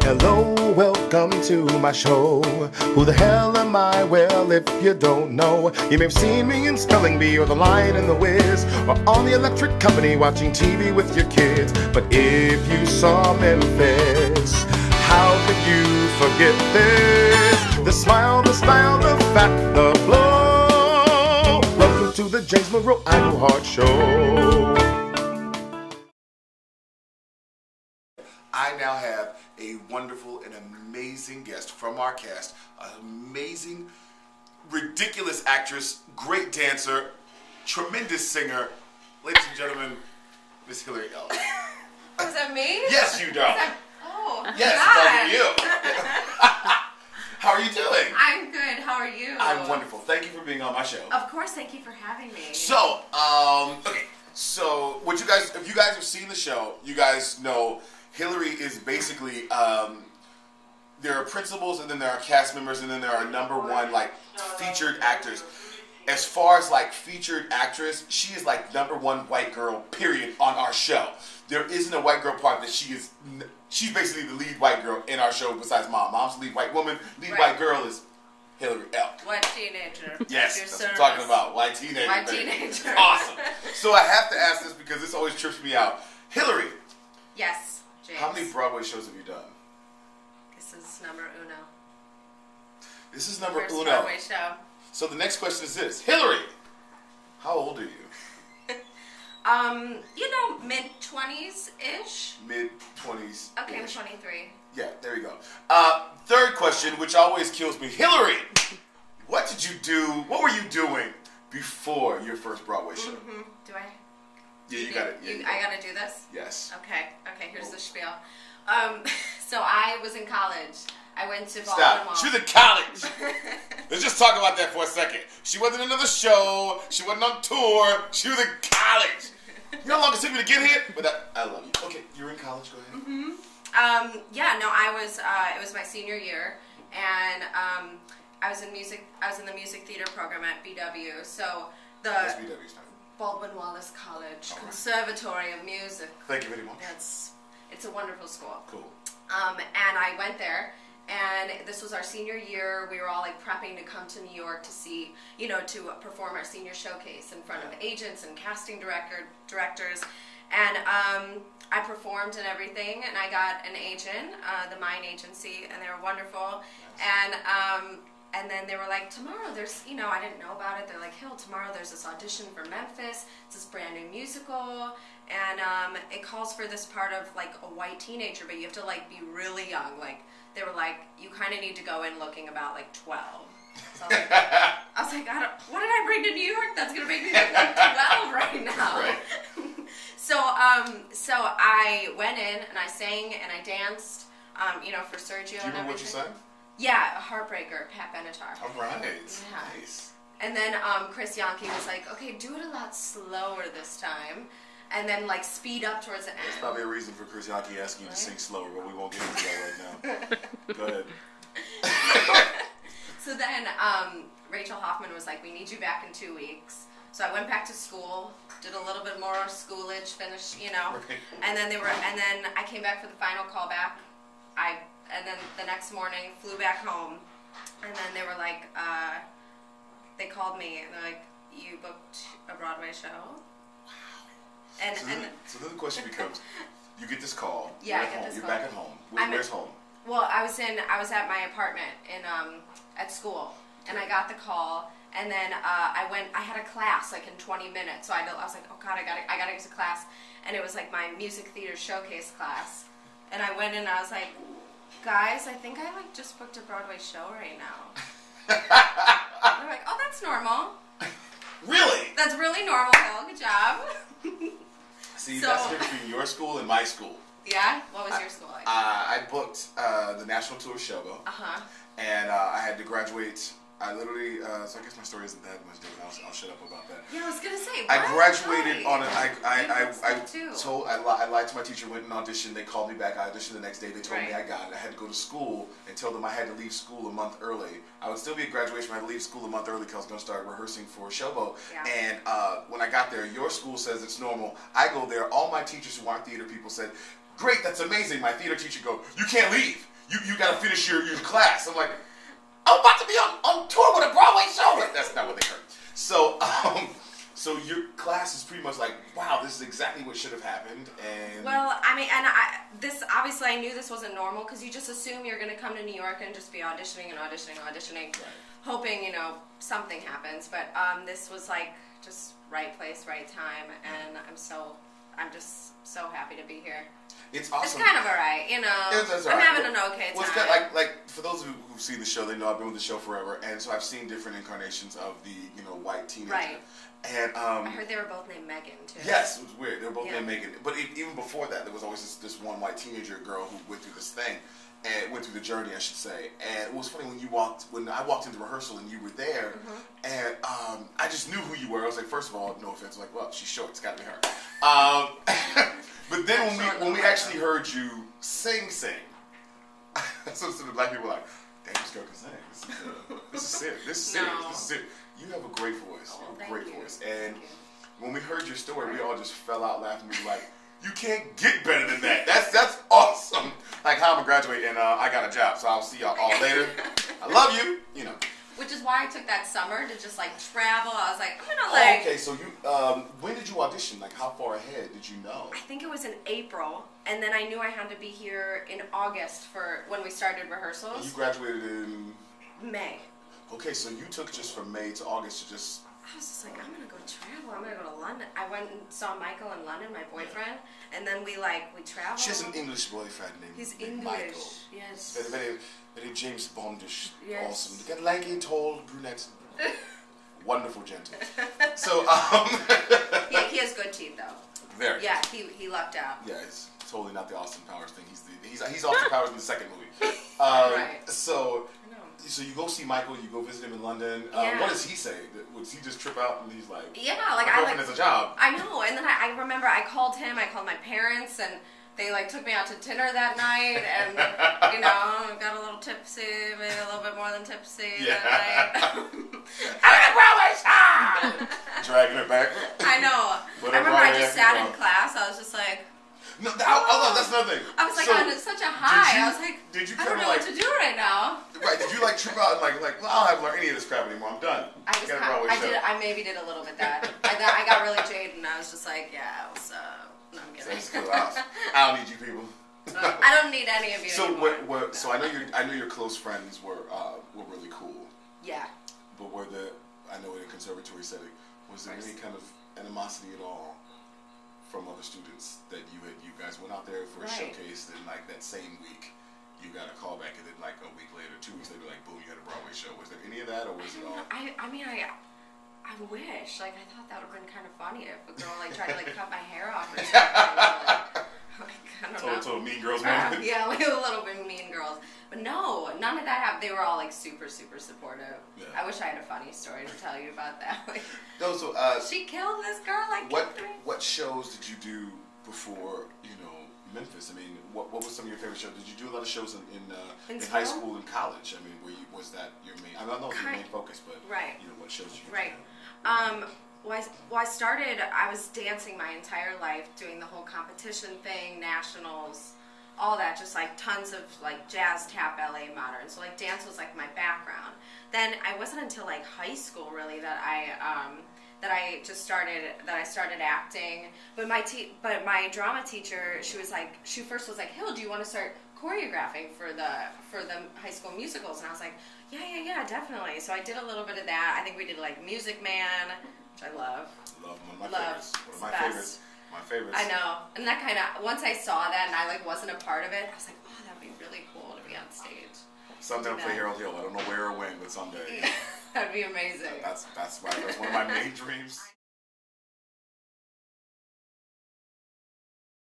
Hello, welcome to my show. Who the hell am I? Well, if you don't know, you may have seen me in Spelling Bee or The Lion and the Wiz, or on the Electric Company watching TV with your kids. But if you saw Memphis, how could you forget this? The smile, the style, the fat, the flow. Welcome to the James Monroe Iglehart Show. I now have a wonderful and amazing guest from our cast, an amazing, ridiculous actress, great dancer, tremendous singer, ladies and gentlemen, Miss Hillary Elk. Oh, is that me? Yes, you don't. Oh, yes, God. it's you. How are you doing? I'm good. How are you? I'm wonderful. Thank you for being on my show. Of course, thank you for having me. So, okay. So, what you guys, if you guys have seen the show, you guys know Hillary is basically, there are principals and then there are cast members and then there are number one, like, featured actors. As far as, like, featured actress, she is, like, number one white girl, period, on our show. There isn't a white girl part that she's basically the lead white girl in our show besides Mom. Mom's the lead white woman. Lead white girl is Hillary Elk. White teenager. Yes, that's what I'm talking about. White teenager. White teenager. Awesome. So I have to ask this because this always trips me out. Hillary. Yes. James. How many Broadway shows have you done? This is number uno. This is number First uno. Broadway show. So the next question is this. Hillary, how old are you? Mid-20s-ish. Mid-20s. Okay, I'm 23. Yeah, there you go. Third question, which always kills me. Hillary, what did you do, what were you doing before your first Broadway show? Mm-hmm. Do I? Yeah, you got it. Yeah, I got to do this? Yes. Okay, here's the spiel. So I was in college. I went to Stop. She was in college. Let's just talk about that for a second. She wasn't in another show. She wasn't on tour. She was in college. You know how long it took me to get here? But I love you. Okay, you're in college. Go ahead. Mm-hmm. It was my senior year, and I was in the music theater program at BW. So What's BW's name? Baldwin Wallace College, Right. Conservatory of Music. Thank you very much. It's a wonderful school. Cool. And I went there, and this was our senior year. We were all like prepping to come to New York to see, to perform our senior showcase in front of agents and casting directors. And I performed and everything, and I got an agent, the Mine Agency, and they were wonderful. Nice. And then they were like, tomorrow there's, I didn't know about it. They're like, Hill, tomorrow there's this audition for Memphis. It's this brand new musical. And it calls for this part of, like, a white teenager, but you have to, like, be really young. Like, they were like, you kind of need to go in looking about, like, 12. So I was like, what did I bring to New York that's going to make me look like 12 right now? Right. So I went in, and I sang, and I danced, for Sergio. Do you remember what you sang? Yeah, a Heartbreaker, Pat Benatar. All right. Yeah. Nice. And then Chris Yankee was like, okay, do it a lot slower this time. And then, like, speed up towards the end. There's probably a reason for Chris Yankee asking you to sing slower, but we won't get into that right now. Go ahead. So then Rachel Hoffman was like, we need you back in 2 weeks. So I went back to school, did a little bit more schoolage, finished, Right. and then I came back for the final callback. And then the next morning, flew back home, and then they were like, they called me, and they're like, you booked a Broadway show? Wow. So then the question becomes, you get this call, yeah, I get this you're call. back at home. Where's home? Well, I was at my apartment at school, and I got the call, and then I had a class, like, in 20 minutes, so I was like, oh God, I gotta get to class, and it was, like, my music theater showcase class, and I went in, and I was like, guys, I think I, like, just booked a Broadway show right now. They're like, oh, that's normal. Really? That's really normal, Hill. Good job. See, that's the difference between your school and my school. Yeah? What was your school like? I booked the National Tour Showboat. Uh-huh. And I had to graduate. I literally, so I guess my story isn't that much different. I'll shut up about that. Yeah, I was gonna say. I graduated on I lied to my teacher, went and auditioned. They called me back. I auditioned the next day. They told me I got it. I had to go to school and tell them I had to leave school a month early. I would still be at graduation, but I had to leave school a month early because I was going to start rehearsing for Showboat. Yeah. And when I got there, your school says it's normal. I go there. All my teachers who aren't theater people said, great, that's amazing. My theater teacher goes, you can't leave. you got to finish your class. I'm like, I'm about to be on tour with a Broadway show. Like, that's not what they heard. So, so your class is pretty much like, wow, this is exactly what should have happened. And well, I mean, and this obviously I knew this wasn't normal because you just assume you're going to come to New York and just be auditioning and auditioning, right. hoping something happens. But this was like just right place, right time, and I'm just so happy to be here. It's awesome. It's kind of alright, It's I'm having an okay time. Well, it's kind of like for those of you who've seen the show, they know I've been with the show forever, and so I've seen different incarnations of the white teenager. Right. And I heard they were both named Megan too. Yes, it was weird. They were both named Megan, but even before that, there was always this one white teenager girl who went through this thing, and went through the journey, I should say. And it was funny when I walked into rehearsal and you were there, and I just knew who you were. I was like, first of all, no offense, like, well, she's short, it's got to be her. But then when we actually heard you sing, so the black people were like, damn, this girl can sing. This is serious. This is serious. No. This is serious. You have a great voice. Thank you. Voice. And when we heard your story, we all just fell out laughing. We were like, you can't get better than that. That's awesome. Like, how I'm gonna graduate and I got a job, so I'll see y'all all later. I love you. Which is why I took that summer to just like travel. I was like, I'm gonna like. Okay, so you when did you audition? Like, how far ahead did you know? I think it was in April, and then I knew I had to be here in August for when we started rehearsals. And you graduated in May. Okay, so you took just from May to August to just. I was just like, I'm gonna go travel. I'm gonna go to London. I went and saw Michael in London, my boyfriend, and then we traveled. She has an English boyfriend named Michael. Yes. Very James Bondish. Yes. Awesome. They got lanky, tall, brunette. Wonderful, gentle. So he has good teeth though. Very. Yeah, he lucked out. Yeah, it's totally not the Austin Powers thing. He's Austin Powers in the second movie. Right. So you go see Michael, you go visit him in London. Yeah. What does he say? Does he just trip out and he's like, yeah, like my girlfriend has a job? I know, and then I remember I called him, I called my parents, and they took me out to dinner that night, and got a little tipsy, maybe a little bit more than tipsy that night. Dragging her back. I know. I remember I just sat in class. I was just like. No, that's another thing. I was like on such a high. I was like, I don't know what to do right now. Right? Did you trip out and like, well, I don't have to learn any of this crap anymore. I'm done. I maybe did a little bit that. I got really jaded, and I was just like, yeah, what's up? No, I'm kidding. I don't need you people. I don't need any of you. So so I know your close friends were really cool. Yeah. But I know in a conservatory setting, was there any kind of animosity at all from other students that you guys went out there for a showcase, and that same week you got a call back, and then a week later, 2 weeks later, boom, you had a Broadway show. Was there any of that, or was it all? I mean, I wish. I thought that would have been kind of funny if a girl tried to cut my hair off or something. I don't know. Total Mean Girls moment. Yeah, a little bit Mean Girls. But no, none of that happened. They were all super, super supportive. Yeah. I wish I had a funny story to tell you about that. She killed this girl. What shows did you do before Memphis? I mean, what was some of your favorite shows? Did you do a lot of shows in high school and college? I mean, was that your main? I don't know if your main focus, but what shows did you do? Right. I was dancing my entire life, doing the whole competition thing, nationals, all that, just tons of jazz, tap, ballet, modern. So dance was my background. Then it wasn't until high school really that I started acting. But my drama teacher, she first was like, Hill, do you want to start choreographing for the high school musicals? And I was like, yeah, definitely. So I did a little bit of that. I think we did Music Man, which I love. Love, one of my favorites. One of my favorites. I know. And that once I saw that and I wasn't a part of it, I was like, oh, that'd be really cool to be on stage. Someday I'll play Harold Hill. I don't know where or when, but someday. That'd be amazing. That's one of my main dreams.